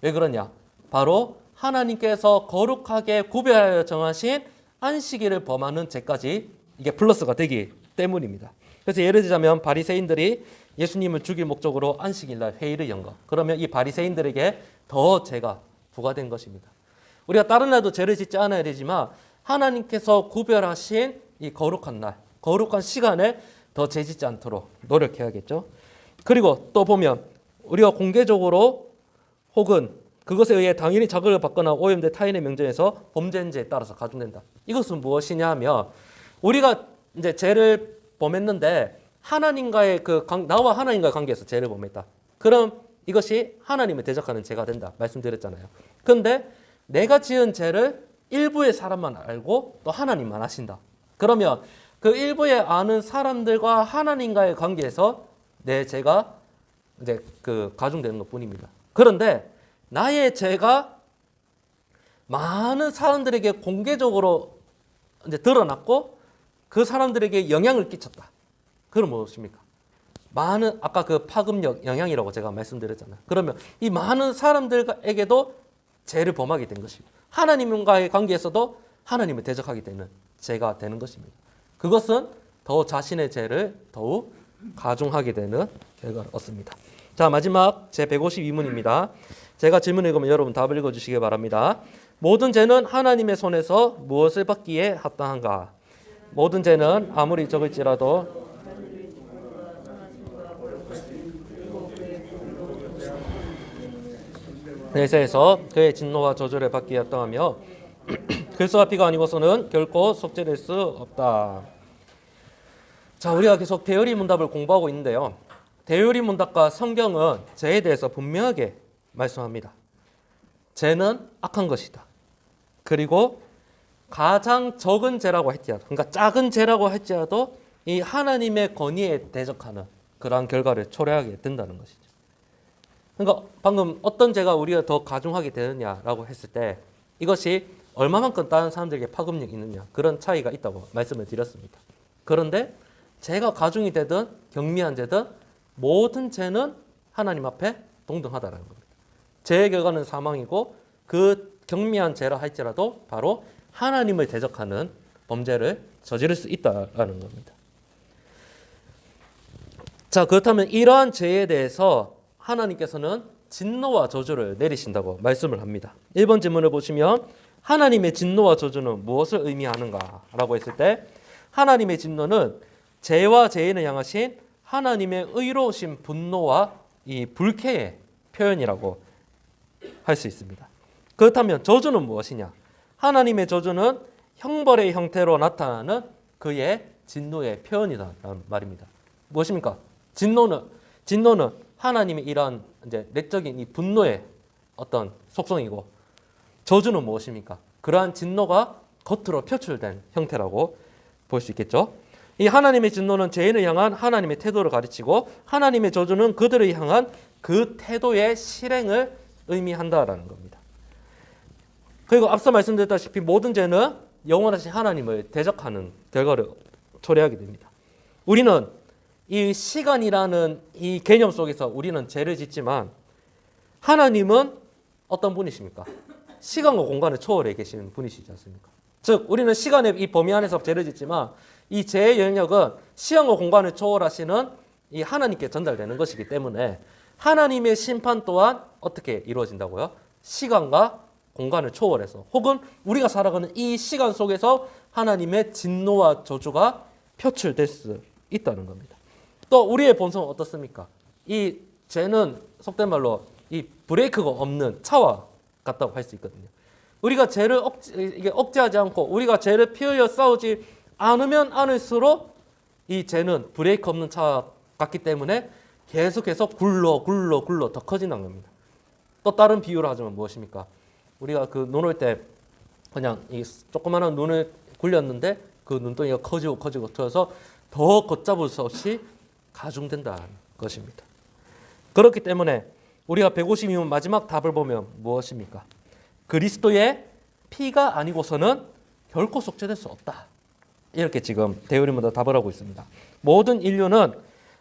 왜 그러냐? 바로 하나님께서 거룩하게 구별하여 정하신 안식일을 범하는 죄까지 이게 플러스가 되기 때문입니다. 그래서 예를 들자면 바리새인들이 예수님을 죽일 목적으로 안식일날 회의를 연 것. 그러면 이 바리새인들에게 더 죄가 부과된 것입니다. 우리가 다른 날도 죄를 짓지 않아야 되지만 하나님께서 구별하신 이 거룩한 날, 거룩한 시간에 더 죄 짓지 않도록 노력해야겠죠. 그리고 또 보면 우리가 공개적으로 혹은 그것에 의해 당연히 자극을 받거나 오염된 타인의 명제에서 범죄한 죄에 따라서 가중된다. 이것은 무엇이냐 하면 우리가 이제 죄를 범했는데 하나님과의 나와 하나님과의 관계에서 죄를 범했다. 그럼 이것이 하나님을 대적하는 죄가 된다. 말씀드렸잖아요. 그런데 내가 지은 죄를 일부의 사람만 알고 또 하나님만 아신다. 그러면 그 일부에 아는 사람들과 하나님과의 관계에서 내 죄가 이제 가중되는 것뿐입니다. 그런데 나의 죄가 많은 사람들에게 공개적으로 이제 드러났고 그 사람들에게 영향을 끼쳤다. 그럼 무엇입니까? 많은 아까 그 파급력 영향이라고 제가 말씀드렸잖아요. 그러면 이 많은 사람들에게도 죄를 범하게 된 것입니다. 하나님과의 관계에서도 하나님을 대적하게 되는 죄가 되는 것입니다. 그것은 더 자신의 죄를 더욱 가중하게 되는 결과를 얻습니다. 자, 마지막 제 152문입니다. 제가 질문을 읽으면 여러분 답을 읽어주시기 바랍니다. 모든 죄는 하나님의 손에서 무엇을 받기에 합당한가? 모든 죄는 아무리 적을지라도 내세에서 그의 진노와 저주를 받기에 합당하며 글수와 피가 아니고서는 결코 속죄될 수 없다. 자, 우리가 계속 대열이 문답을 공부하고 있는데요. 대열이 문답과 성경은 죄에 대해서 분명하게 말씀합니다. 죄는 악한 것이다. 그리고 가장 적은 죄라고 할지라도, 그러니까 작은 죄라고 할지라도 이 하나님의 권위에 대적하는 그러한 결과를 초래하게 된다는 것이죠. 그러니까 방금 어떤 죄가 우리가 더 가중하게 되느냐라고 했을 때 이것이 얼마만큼 다른 사람들에게 파급력이 있느냐, 그런 차이가 있다고 말씀을 드렸습니다. 그런데 죄가 가중이 되든 경미한 죄든 모든 죄는 하나님 앞에 동등하다는 겁니다. 죄의 결과는 사망이고 그 경미한 죄라 할지라도 바로 하나님을 대적하는 범죄를 저지를 수 있다는 겁니다. 자, 그렇다면 이러한 죄에 대해서 하나님께서는 진노와 저주를 내리신다고 말씀을 합니다. 1번 질문을 보시면 하나님의 진노와 저주는 무엇을 의미하는가? 라고 했을 때 하나님의 진노는 죄와 죄인을 향하신 하나님의 의로우신 분노와 이 불쾌의 표현이라고 할 수 있습니다. 그렇다면 저주는 무엇이냐? 하나님의 저주는 형벌의 형태로 나타나는 그의 진노의 표현이라는 말입니다. 무엇입니까? 진노는 하나님의 이러한 이제 내적인 이 분노의 어떤 속성이고, 저주는 무엇입니까? 그러한 진노가 겉으로 표출된 형태라고 볼 수 있겠죠. 이 하나님의 진노는 죄인을 향한 하나님의 태도를 가르치고, 하나님의 저주는 그들을 향한 그 태도의 실행을 의미한다라는 겁니다. 그리고 앞서 말씀드렸다시피 모든 죄는 영원하신 하나님을 대적하는 결과를 초래하게 됩니다. 우리는 이 시간이라는 이 개념 속에서 우리는 죄를 짓지만 하나님은 어떤 분이십니까? 시간과 공간을 초월해 계시는 분이시지 않습니까? 즉 우리는 시간의 이 범위 안에서 죄를 짓지만 이 죄의 영역은 시간과 공간을 초월하시는 이 하나님께 전달되는 것이기 때문에 하나님의 심판 또한 어떻게 이루어진다고요? 시간과 공간을 초월해서, 혹은 우리가 살아가는 이 시간 속에서 하나님의 진노와 저주가 표출될 수 있다는 겁니다. 또 우리의 본성은 어떻습니까? 이 죄는 속된 말로 이 브레이크가 없는 차와 같다고 할 수 있거든요. 우리가 죄를 억제하지 않고 우리가 죄를 피 흘려 싸우지 안으면 안을수록 이 죄는 브레이크 없는 차 같기 때문에 계속해서 굴러 더 커지는 겁니다. 또 다른 비유를 하자면 무엇입니까? 우리가 그 눈 올 때 그냥 이 조그마한 눈을 굴렸는데 그 눈덩이가 커지고 커져서 더 걷잡을 수 없이 가중된다는 것입니다. 그렇기 때문에 우리가 152문 마지막 답을 보면 무엇입니까? 그리스도의 피가 아니고서는 결코 속죄될 수 없다. 이렇게 지금 대우리마다 답을 하고 있습니다. 모든 인류는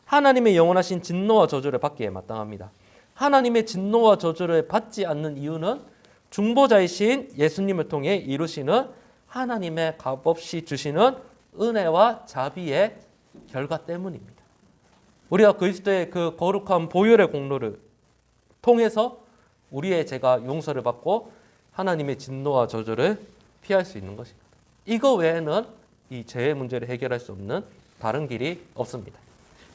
하나님의 영원하신 진노와 저주를 받기에 마땅합니다. 하나님의 진노와 저주를 받지 않는 이유는 중보자이신 예수님을 통해 이루시는 하나님의 값없이 주시는 은혜와 자비의 결과 때문입니다. 우리가 그리스도의 그 거룩한 보혈의 공로를 통해서 우리의 죄가 용서를 받고 하나님의 진노와 저주를 피할 수 있는 것입니다. 이거 외에는 이 죄의 문제를 해결할 수 없는 다른 길이 없습니다.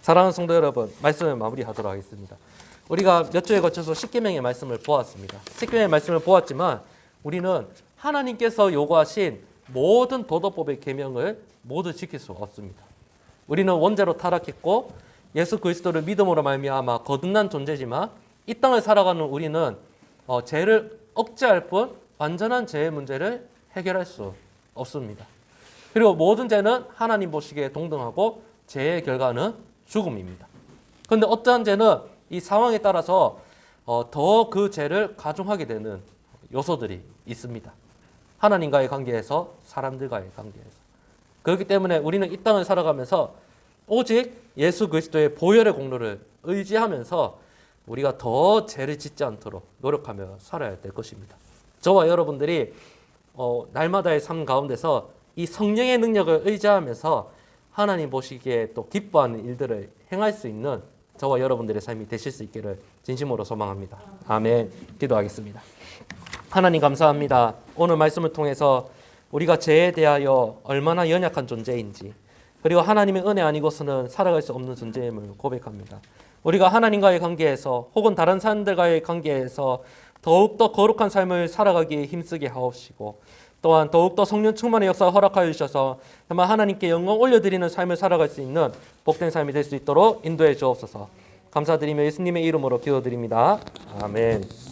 사랑하는 성도 여러분, 말씀을 마무리하도록 하겠습니다. 우리가 몇 주에 거쳐서 십계명의 말씀을 보았습니다. 십계명의 말씀을 보았지만 우리는 하나님께서 요구하신 모든 도덕법의 계명을 모두 지킬 수 없습니다. 우리는 원죄로 타락했고 예수 그리스도를 믿음으로 말미암아 거듭난 존재지만 이 땅을 살아가는 우리는 죄를 억제할 뿐 완전한 죄의 문제를 해결할 수 없습니다. 그리고 모든 죄는 하나님 보시기에 동등하고 죄의 결과는 죽음입니다. 그런데 어떠한 죄는 이 상황에 따라서 더 그 죄를 가중하게 되는 요소들이 있습니다. 하나님과의 관계에서, 사람들과의 관계에서. 그렇기 때문에 우리는 이 땅을 살아가면서 오직 예수 그리스도의 보혈의 공로를 의지하면서 우리가 더 죄를 짓지 않도록 노력하며 살아야 될 것입니다. 저와 여러분들이 날마다의 삶 가운데서 이 성령의 능력을 의지하면서 하나님 보시기에 또 기뻐하는 일들을 행할 수 있는 저와 여러분들의 삶이 되실 수 있기를 진심으로 소망합니다. 아멘. 기도하겠습니다. 하나님 감사합니다. 오늘 말씀을 통해서 우리가 죄에 대하여 얼마나 연약한 존재인지, 그리고 하나님의 은혜 아니고서는 살아갈 수 없는 존재임을 고백합니다. 우리가 하나님과의 관계에서 혹은 다른 사람들과의 관계에서 더욱더 거룩한 삶을 살아가기에 힘쓰게 하옵시고, 또한 더욱더 성령 충만의 역사를 허락하여 주셔서 정말 하나님께 영광 올려드리는 삶을 살아갈 수 있는 복된 삶이 될 수 있도록 인도해 주옵소서. 감사드리며 예수님의 이름으로 기도드립니다. 아멘.